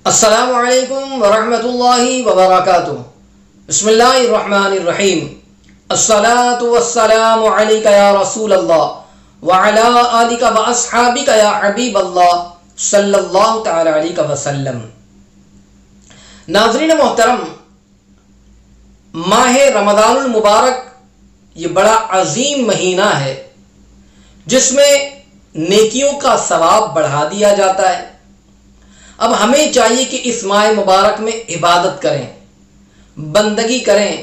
السلام علیکم ورحمۃ اللہ وبرکاتہ۔ بسم اللہ الرحمن الرحیم۔ الصلاۃ والسلام علیک یا رسول اللہ وعلی آلک واصحابک یا حبیب اللہ صلی اللہ تعالی علیہ وسلم۔ ناظرین محترم، ماہ رمضان المبارک یہ بڑا عظیم مہینہ ہے جس میں نیکیوں کا ثواب بڑھا دیا جاتا ہے۔ اب ہمیں چاہیے کہ اس ماہ مبارک میں عبادت کریں، بندگی کریں،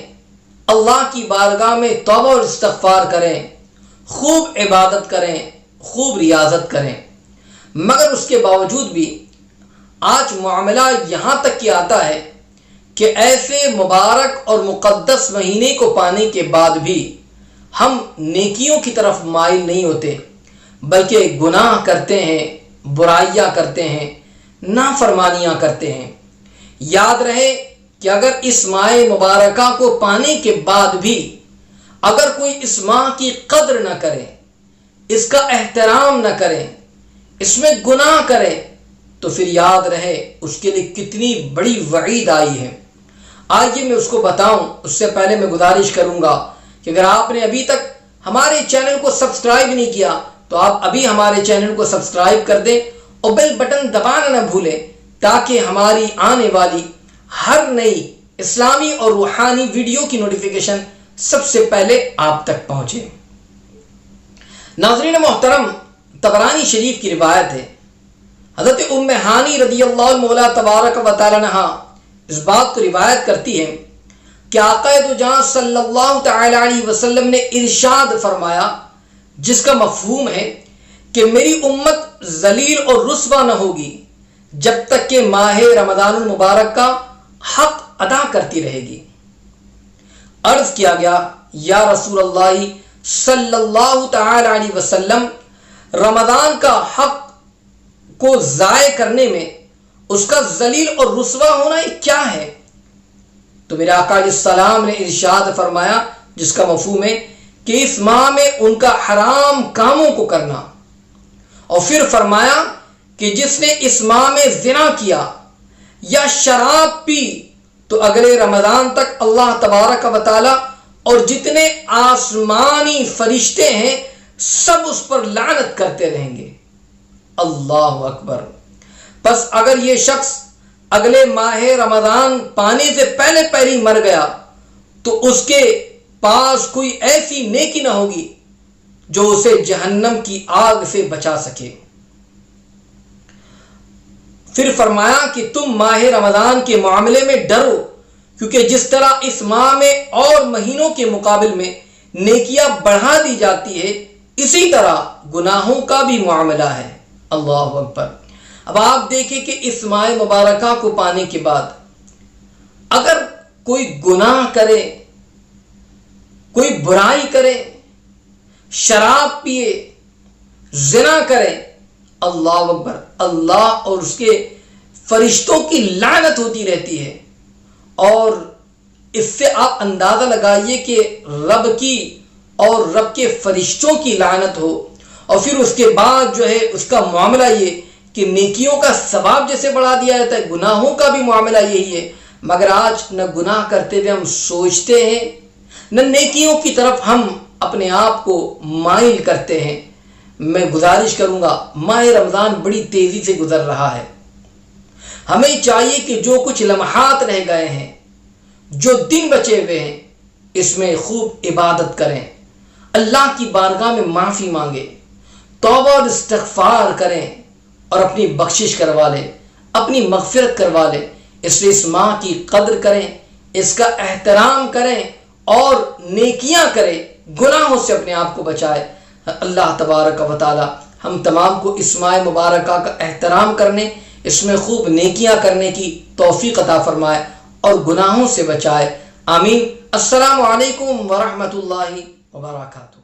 اللہ کی بارگاہ میں توبہ اور استغفار کریں، خوب عبادت کریں، خوب ریاضت کریں۔ مگر اس کے باوجود بھی آج معاملہ یہاں تک کہ آتا ہے کہ ایسے مبارک اور مقدس مہینے کو پانے کے بعد بھی ہم نیکیوں کی طرف مائل نہیں ہوتے، بلکہ گناہ کرتے ہیں، برائیاں کرتے ہیں، نافرمانیاں کرتے ہیں۔ یاد رہے کہ اگر اس ماہ مبارکہ کو پانے کے بعد بھی اگر کوئی اس ماہ کی قدر نہ کرے، اس کا احترام نہ کرے، اس میں گناہ کرے، تو پھر یاد رہے اس کے لیے کتنی بڑی وعید آئی ہے۔ آئیے میں اس کو بتاؤں، اس سے پہلے میں گزارش کروں گا کہ اگر آپ نے ابھی تک ہمارے چینل کو سبسکرائب نہیں کیا تو آپ ابھی ہمارے چینل کو سبسکرائب کر دیں اور بیل بٹن دبانا نہ بھولیں تاکہ ہماری آنے والی ہر نئی اسلامی اور روحانی ویڈیو کی نوٹیفیکیشن سب سے پہلے آپ تک پہنچے۔ ناظرین محترم، طبرانی شریف کی روایت ہے، حضرت ام ہانی رضی اللہ مولا تبارک و تعالی عنہا اس بات کو روایت کرتی ہے کہ آقا دو جہاں صلی اللہ تعالی علیہ وسلم نے ارشاد فرمایا، جس کا مفہوم ہے کہ میری امت ذلیل اور رسوا نہ ہوگی جب تک کہ ماہ رمضان المبارک کا حق ادا کرتی رہے گی۔ عرض کیا گیا، یا رسول اللہ صلی اللہ تعالی علیہ وسلم، رمضان کا حق کو ضائع کرنے میں اس کا ذلیل اور رسوا ہونا یہ کیا ہے؟ تو میرے آقا علیہ السلام نے ارشاد فرمایا، جس کا مفہوم ہے کہ اس ماہ میں ان کا حرام کاموں کو کرنا، اور پھر فرمایا کہ جس نے اس ماہ میں زنا کیا یا شراب پی تو اگلے رمضان تک اللہ تبارک و تعالی اور جتنے آسمانی فرشتے ہیں سب اس پر لعنت کرتے رہیں گے۔ اللہ اکبر۔ پس اگر یہ شخص اگلے ماہ رمضان پانے سے پہلے پہلے مر گیا تو اس کے پاس کوئی ایسی نیکی نہ ہوگی جو اسے جہنم کی آگ سے بچا سکے۔ پھر فرمایا کہ تم ماہ رمضان کے معاملے میں ڈرو، کیونکہ جس طرح اس ماہ میں اور مہینوں کے مقابل میں نیکیاں بڑھا دی جاتی ہے، اسی طرح گناہوں کا بھی معاملہ ہے۔ اللہ اکبر۔ اب آپ دیکھیں کہ اس ماہ مبارکہ کو پانے کے بعد اگر کوئی گناہ کرے، کوئی برائی کرے، شراب پیے، زنا کرے، اللہ اکبر، اللہ اور اس کے فرشتوں کی لعنت ہوتی رہتی ہے۔ اور اس سے آپ اندازہ لگائیے کہ رب کی اور رب کے فرشتوں کی لعنت ہو، اور پھر اس کے بعد جو ہے اس کا معاملہ یہ کہ نیکیوں کا ثواب جیسے بڑھا دیا جاتا ہے، گناہوں کا بھی معاملہ یہی ہے۔ مگر آج نہ گناہ کرتے ہوئے ہم سوچتے ہیں، نہ نیکیوں کی طرف ہم اپنے آپ کو مائل کرتے ہیں۔ میں گزارش کروں گا، ماہ رمضان بڑی تیزی سے گزر رہا ہے، ہمیں چاہیے کہ جو کچھ لمحات رہ گئے ہیں، جو دن بچے ہوئے ہیں، اس میں خوب عبادت کریں، اللہ کی بارگاہ میں معافی مانگیں، توبہ اور استغفار کریں اور اپنی بخشش کروا لیں، اپنی مغفرت کروا لیں۔ اس لیے اس ماہ کی قدر کریں، اس کا احترام کریں اور نیکیاں کریں، گناہوں سے اپنے آپ کو بچائے۔ اللہ تبارک و تعالی ہم تمام کو اس ماہ مبارکہ کا احترام کرنے، اس میں خوب نیکیاں کرنے کی توفیق عطا فرمائے اور گناہوں سے بچائے۔ آمین۔ السلام علیکم ورحمۃ اللہ وبرکاتہ۔